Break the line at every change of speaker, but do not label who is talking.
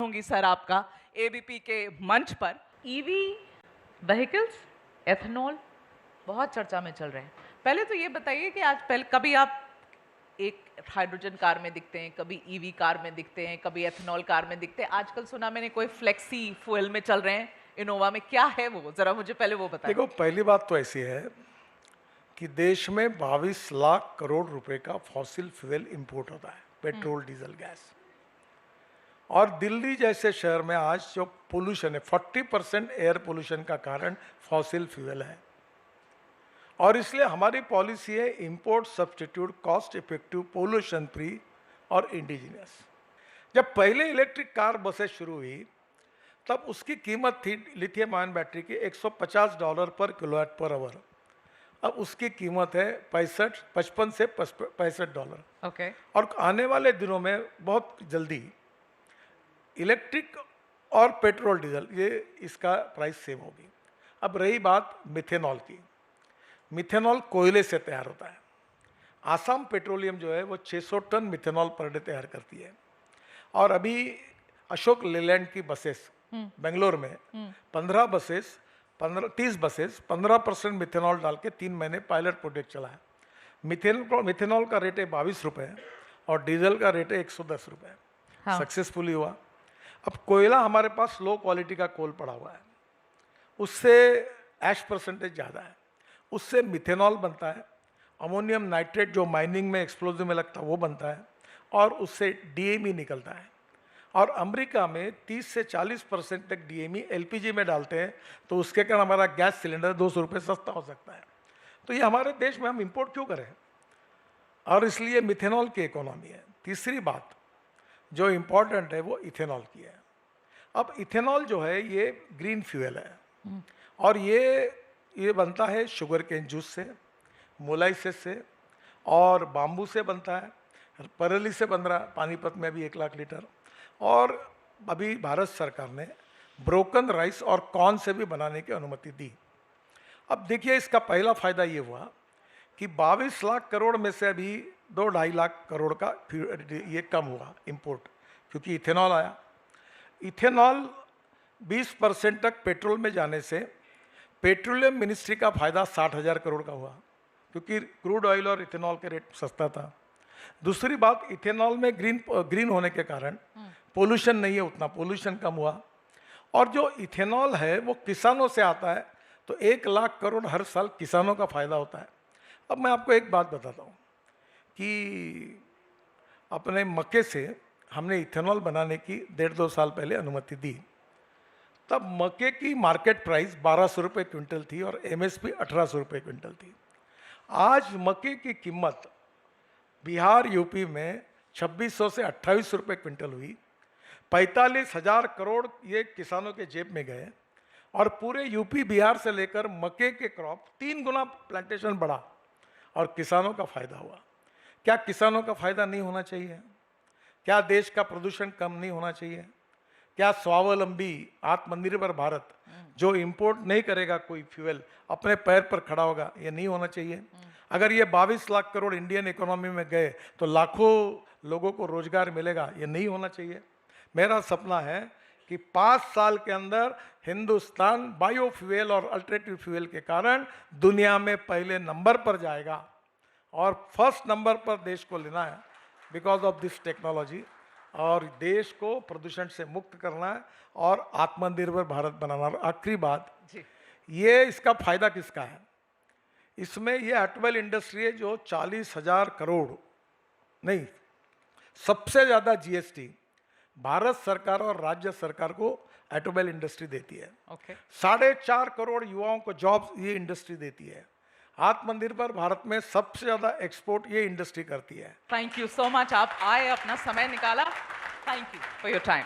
करूंगी सर आपका एबीपी के मंच पर।
ईवी व्हीकल्स, एथेनॉल बहुत चर्चा में चल रहे हैं।
पहले तो ये बताइए कि आज पहले कभी आप एक हाइड्रोजन कार में दिखते हैं, कभी ईवी कार में दिखते हैं, कभी एथेनॉल कार में दिखते हैं, आजकल सुना मैंने कोई फ्लेक्सी फ्यूल में चल रहे हैं इनोवा में, क्या है वो, जरा मुझे पहले वो बताएं।
देखो, पहली बात तो ऐसी है कि देश में 22 लाख करोड़ रुपए का फॉसिल फ्यूल इंपोर्ट होता है, पेट्रोल, डीजल, गैस। और दिल्ली जैसे शहर में आज जो पोल्यूशन है, 40% एयर पोल्यूशन का कारण फॉसिल फ्यूल है। और इसलिए हमारी पॉलिसी है import substitute, cost effective, pollution free और इंडिजिनियस। जब पहले इलेक्ट्रिक कार बसें शुरू हुई तब उसकी कीमत थी लिथियम आयन बैटरी की $150 पर किलोवाट पर आवर। अब उसकी कीमत है 55 से $65।
ओके।
और आने वाले दिनों में बहुत जल्दी इलेक्ट्रिक और पेट्रोल, डीजल, ये इसका प्राइस सेम होगी। अब रही बात मिथेनॉल की। मिथेनॉल कोयले से तैयार होता है। आसाम पेट्रोलियम जो है वो 600 टन मिथेनॉल पर डे तैयार करती है। और अभी अशोक लेलैंड की बसेस बेंगलोर में 30 बसेस 15% मिथेनॉल डाल के 3 महीने पायलट प्रोजेक्ट चला है। मिथेनॉल का रेट है 22 रुपये और डीजल का रेट है 110 रुपये।
हाँ।
सक्सेसफुली हुआ। अब कोयला हमारे पास लो क्वालिटी का कोल पड़ा हुआ है, उससे ऐश परसेंटेज ज़्यादा है, उससे मिथेनॉल बनता है। अमोनियम नाइट्रेट जो माइनिंग में, एक्सप्लोजिव में लगता है वो बनता है, और उससे डीएमई निकलता है। और अमेरिका में 30 से 40% तक डीएमई एलपीजी में डालते हैं, तो उसके कारण हमारा गैस सिलेंडर 200 रुपये सस्ता हो सकता है। तो ये हमारे देश में हम इंपोर्ट क्यों करें? और इसलिए मिथेनॉल की इकोनॉमी है। तीसरी बात जो इम्पोर्टेंट है वो इथेनॉल की है। अब इथेनॉल जो है ये ग्रीन फ्यूल है, और ये बनता है शुगर केन जूस से, मोलाइसिस से, और बाम्बू से बनता है, परेली से बन रहा है, पानीपत में अभी 1 लाख लीटर। और अभी भारत सरकार ने ब्रोकन राइस और कॉर्न से भी बनाने की अनुमति दी। अब देखिए, इसका पहला फायदा ये हुआ कि 22 लाख करोड़ में से अभी 2-2.5 लाख करोड़ का ये कम हुआ इंपोर्ट, क्योंकि इथेनॉल आया। इथेनॉल 20% तक पेट्रोल में जाने से पेट्रोलियम मिनिस्ट्री का फायदा 60,000 करोड़ का हुआ, क्योंकि क्रूड ऑयल और इथेनॉल के रेट सस्ता था। दूसरी बात, इथेनॉल में ग्रीन होने के कारण पोल्यूशन नहीं है, उतना पोल्यूशन कम हुआ। और जो इथेनॉल है वो किसानों से आता है, तो 1 लाख करोड़ हर साल किसानों का फायदा होता है। अब मैं आपको एक बात बताता हूँ कि अपने मक्के से हमने इथेनॉल बनाने की 1.5-2 साल पहले अनुमति दी। तब मक्के की मार्केट प्राइस 1200 रुपये क्विंटल थी और एमएसपी 1800 रुपये क्विंटल थी। आज मक्के की कीमत बिहार, यूपी में 2600 से 2800 रुपये क्विंटल हुई। 45,000 करोड़ ये किसानों के जेब में गए, और पूरे यूपी, बिहार से लेकर मक्के के क्रॉप 3 गुना प्लांटेशन बढ़ा और किसानों का फायदा हुआ। क्या किसानों का फायदा नहीं होना चाहिए? क्या देश का प्रदूषण कम नहीं होना चाहिए? क्या स्वावलंबी आत्मनिर्भर भारत जो इंपोर्ट नहीं करेगा कोई फ्यूल, अपने पैर पर खड़ा होगा, ये नहीं होना चाहिए? अगर ये 22 लाख करोड़ इंडियन इकोनॉमी में गए तो लाखों लोगों को रोजगार मिलेगा, ये नहीं होना चाहिए? मेरा सपना है कि 5 साल के अंदर हिंदुस्तान बायोफ्यूल और अल्टरनेटिव फ्यूल के कारण दुनिया में पहले नंबर पर जाएगा, और फर्स्ट नंबर पर देश को लेना है बिकॉज ऑफ दिस टेक्नोलॉजी। और देश को प्रदूषण से मुक्त करना है और आत्मनिर्भर भारत बनाना। और आखिरी बात, ये इसका फायदा किसका है? इसमें ये ऑटोमोबाइल इंडस्ट्री है जो 40,000 करोड़ नहीं, सबसे ज़्यादा जीएसटी भारत सरकार और राज्य सरकार को ऑटोमोबाइल इंडस्ट्री देती है। 4.5 करोड़ युवाओं को जॉब ये इंडस्ट्री देती है। आत्मनिर्भर भारत में सबसे ज़्यादा एक्सपोर्ट ये इंडस्ट्री करती है।
थैंक यू सो मच, आप आए, अपना समय निकाला। Thank you for your time.